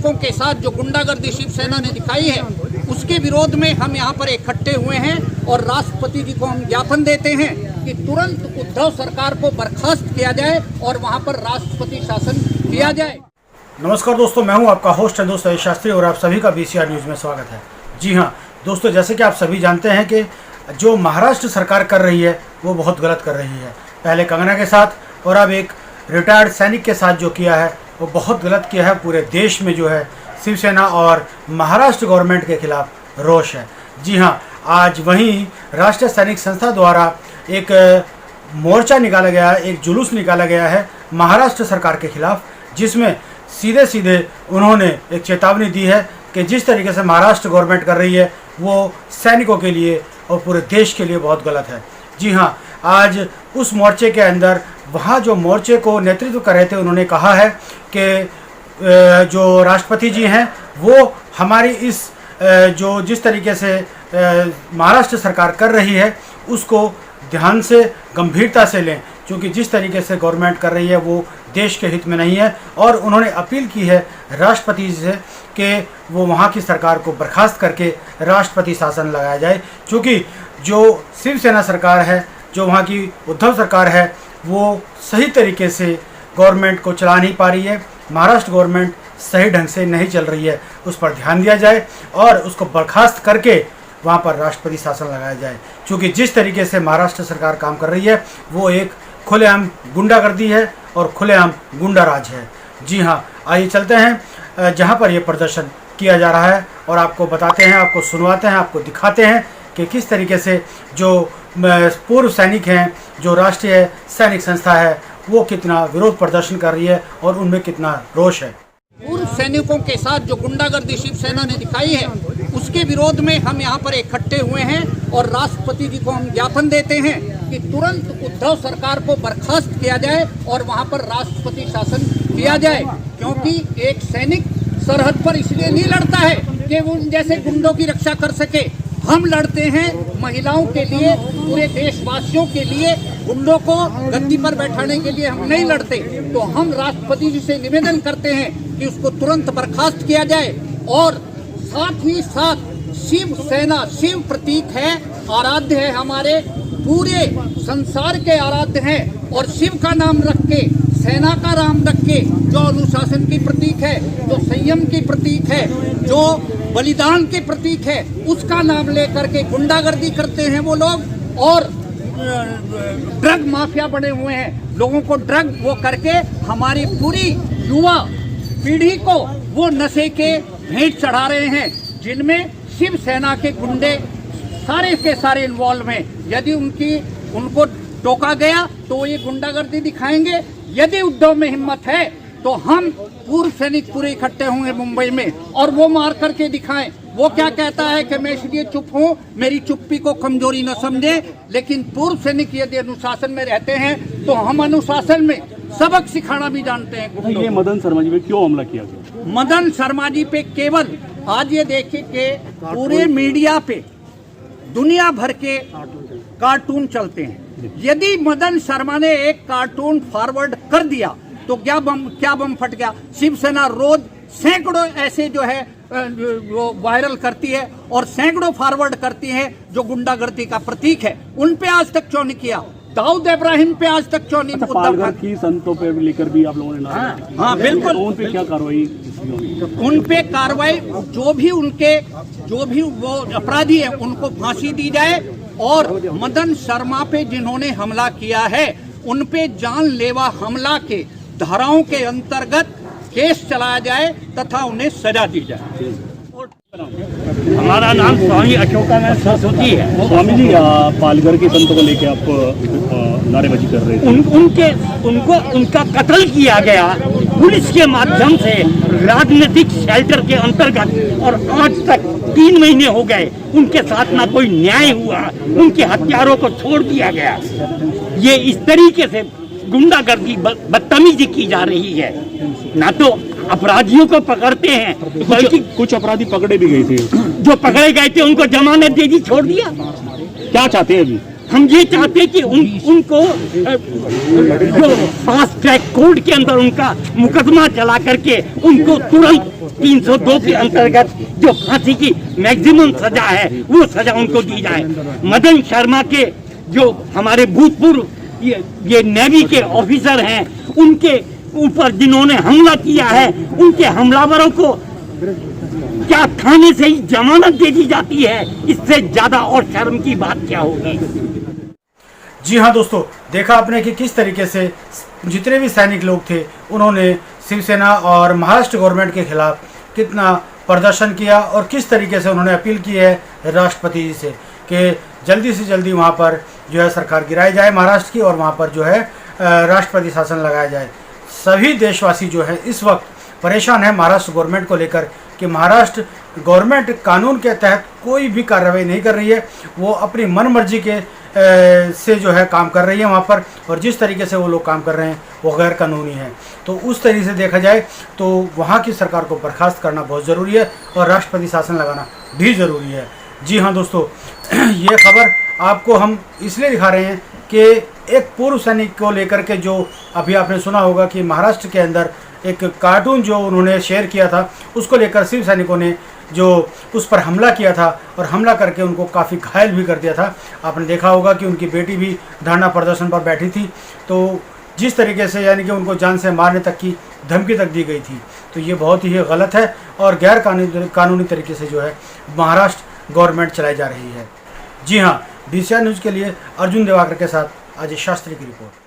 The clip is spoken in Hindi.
सैनिकों के साथ जो गुंडागर्दी शिवसेना ने दिखाई है उसके विरोध में हम यहाँ पर इकट्ठे हुए हैं और राष्ट्रपति जी को हम ज्ञापन देते हैं कि तुरंत उद्धव सरकार को बर्खास्त किया जाए और वहाँ पर राष्ट्रपति शासन किया जाए। नमस्कार दोस्तों, मैं हूं आपका होस्ट है दोस्त शास्त्री और आप सभी का बीसीआर न्यूज़ में स्वागत है। जी हां दोस्तों, जैसे कि आप सभी जानते हैं कि जो महाराष्ट्र सरकार कर रही है वो बहुत गलत कर रही है। पहले कंगना के साथ और अब एक रिटायर्ड सैनिक के साथ जो किया है वो बहुत गलत किया है। पूरे देश में जो है शिवसेना और महाराष्ट्र गवर्नमेंट के खिलाफ रोष है। जी हाँ, आज वहीं राष्ट्रीय सैनिक संस्था द्वारा एक मोर्चा निकाला गया है, एक जुलूस निकाला गया है महाराष्ट्र सरकार के खिलाफ, जिसमें सीधे सीधे उन्होंने एक चेतावनी दी है कि जिस तरीके से महाराष्ट्र गवर्नमेंट कर रही है वो सैनिकों के लिए और पूरे देश के लिए बहुत गलत है। जी हाँ, आज उस मोर्चे के अंदर वहाँ जो मोर्चे को नेतृत्व कर रहे थे उन्होंने कहा है कि जो राष्ट्रपति जी हैं वो हमारी इस जो जिस तरीके से महाराष्ट्र सरकार कर रही है उसको ध्यान से गंभीरता से लें, क्योंकि जिस तरीके से गवर्नमेंट कर रही है वो देश के हित में नहीं है। और उन्होंने अपील की है राष्ट्रपति से कि वो वहाँ की सरकार को बर्खास्त करके राष्ट्रपति शासन लगाया जाए, क्योंकि जो शिवसेना सरकार है, जो वहाँ की उद्धव सरकार है, वो सही तरीके से गवर्नमेंट को चला नहीं पा रही है। महाराष्ट्र गवर्नमेंट सही ढंग से नहीं चल रही है, उस पर ध्यान दिया जाए और उसको बर्खास्त करके वहाँ पर राष्ट्रपति शासन लगाया जाए, क्योंकि जिस तरीके से महाराष्ट्र सरकार काम कर रही है वो एक खुलेआम गुंडागर्दी है और खुलेआम गुंडा राज है। जी हाँ, आइए चलते हैं जहाँ पर ये प्रदर्शन किया जा रहा है और आपको बताते हैं, आपको सुनवाते हैं, आपको दिखाते हैं कि किस तरीके से जो पूर्व सैनिक हैं, जो राष्ट्रीय सैनिक संस्था है, वो कितना विरोध प्रदर्शन कर रही है और उनमें कितना रोष है। पूर्व सैनिकों के साथ जो गुंडागर्दी शिवसेना ने दिखाई है उसके विरोध में हम यहाँ पर इकट्ठे हुए हैं और राष्ट्रपति जी को हम ज्ञापन देते हैं कि तुरंत उद्धव सरकार को बर्खास्त किया जाए और वहाँ पर राष्ट्रपति शासन किया जाए, क्योंकि एक सैनिक सरहद पर इसलिए नहीं लड़ता है कि वो जैसे गुंडों की रक्षा कर सके। हम लड़ते हैं महिलाओं के लिए, पूरे देशवासियों के लिए। गुंडों को गद्दी पर बैठाने के लिए हम नहीं लड़ते। तो हम राष्ट्रपति जी से निवेदन करते हैं कि उसको तुरंत बर्खास्त किया जाए और साथ ही साथ शिवसेना शिव प्रतीक है, आराध्य है, हमारे पूरे संसार के आराध्य हैं और शिव का नाम रख के, सेना का नाम रख के, जो अनुशासन की प्रतीक है, जो संयम की प्रतीक है, जो बलिदान के प्रतीक है, उसका नाम लेकर के गुंडागर्दी करते हैं वो लोग और ड्रग माफिया बने हुए हैं। लोगों को ड्रग वो करके हमारी पूरी युवा पीढ़ी को वो नशे के भेंट चढ़ा रहे हैं, जिनमें शिवसेना के गुंडे सारे के सारे इन्वॉल्व हैं। यदि उनको टोका गया तो ये गुंडागर्दी दिखाएंगे। यदि उद्धव में हिम्मत है तो हम पूर्व सैनिक पूरे इकट्ठे होंगे मुंबई में और वो मार करके दिखाएं। वो क्या कहता है कि मैं इसलिए चुप हूँ, मेरी चुप्पी को कमजोरी न समझे। लेकिन पूर्व सैनिक यदि अनुशासन में रहते हैं तो हम अनुशासन में सबक सिखाना भी जानते हैं। ये मदन शर्मा जी पे क्यों हमला किया गया? मदन शर्मा जी पे केवल आज ये देखिए कि पूरे मीडिया पे दुनिया भर के कार्टून चलते हैं। यदि मदन शर्मा ने एक कार्टून फॉरवर्ड कर दिया तो क्या बम फट गया। शिवसेना रोज सैकड़ों ऐसे जो है वो वायरल करती है और सैकड़ों फॉरवर्ड करती है जो गुंडागर्दी का प्रतीक है। उन पे आज तक क्यों नहीं किया? दाऊद इब्राहिम पे आज तक क्यों नहीं? पालघर की संतों पे लेकर भी आप लोगों ने हाँ बिल्कुल, उन पे क्या कार्रवाई? उन पे कार्रवाई, जो भी वो अपराधी है उनको फांसी दी जाए और मदन शर्मा पे जिन्होंने हमला किया है उन पे जानलेवा हमला के धाराओं के अंतर्गत केस चलाया जाए तथा उन्हें सजा दी जाए। हमारा नाम स्वामी अशोकानंद सरस्वती है। स्वामी जी, पालघर के संतों को लेके आप नारेबाजी कर रहे थे। उनका कत्ल किया गया पुलिस के माध्यम से राजनीतिक शेल्टर के अंतर्गत और आज तक 3 महीने हो गए उनके साथ ना कोई न्याय हुआ, उनके हत्यारों को छोड़ दिया गया। ये इस तरीके से गुंडागर्दी बदतमीजी की जा रही है। ना तो अपराधियों को पकड़ते हैं, बल्कि कुछ अपराधी पकड़े भी गए थे। जो पकड़े गए थे उनको जमानत दे दी, छोड़ दिया। क्या चाहते हैं अभी? हम ये चाहते कि उनको जो फास्ट ट्रैक कोर्ट के अंदर उनका मुकदमा चला करके उनको तुरंत 302 के अंतर्गत जो फांसी की मैक्सिमम सजा है वो सजा उनको दी जाए। मदन शर्मा के जो हमारे भूतपूर्व ये नेवी के ऑफिसर हैं, उनके ऊपर जिन्होंने हमला किया है, उनके हमलावरों को क्या थाने से ही जमानत दे दी जाती है? इससे ज्यादा और शर्म की बात क्या होगी? जी हाँ दोस्तों, देखा आपने कि किस तरीके से जितने भी सैनिक लोग थे उन्होंने शिवसेना और महाराष्ट्र गवर्नमेंट के खिलाफ कितना प्रदर्शन किया और किस तरीके से उन्होंने अपील की है राष्ट्रपति जी से कि जल्दी से जल्दी वहाँ पर जो है सरकार गिराई जाए महाराष्ट्र की और वहाँ पर जो है राष्ट्रपति शासन लगाया जाए। सभी देशवासी जो है इस वक्त परेशान है महाराष्ट्र गवर्नमेंट को लेकर कि महाराष्ट्र गवर्नमेंट कानून के तहत कोई भी कार्रवाई नहीं कर रही है, वो अपनी मन मर्जी के से जो है काम कर रही है वहाँ पर, और जिस तरीके से वो लोग काम कर रहे हैं वो गैर कानूनी है। तो उस तरीके से देखा जाए तो वहाँ की सरकार को बर्खास्त करना बहुत ज़रूरी है और राष्ट्रपति शासन लगाना भी ज़रूरी है। जी हाँ दोस्तों, ये खबर आपको हम इसलिए दिखा रहे हैं कि एक पूर्व सैनिक को लेकर के जो अभी आपने सुना होगा कि महाराष्ट्र के अंदर एक कार्टून जो उन्होंने शेयर किया था उसको लेकर शिव सैनिकों ने जो उस पर हमला किया था और हमला करके उनको काफ़ी घायल भी कर दिया था। आपने देखा होगा कि उनकी बेटी भी धरना प्रदर्शन पर बैठी थी, तो जिस तरीके से यानी कि उनको जान से मारने तक की धमकी तक दी गई थी, तो ये बहुत ही गलत है और गैर कानूनी तरीके से जो है महाराष्ट्र गवर्नमेंट चलाई जा रही है। जी हाँ, DCR न्यूज़ के लिए अर्जुन देवाकर के साथ अजय शास्त्री की रिपोर्ट।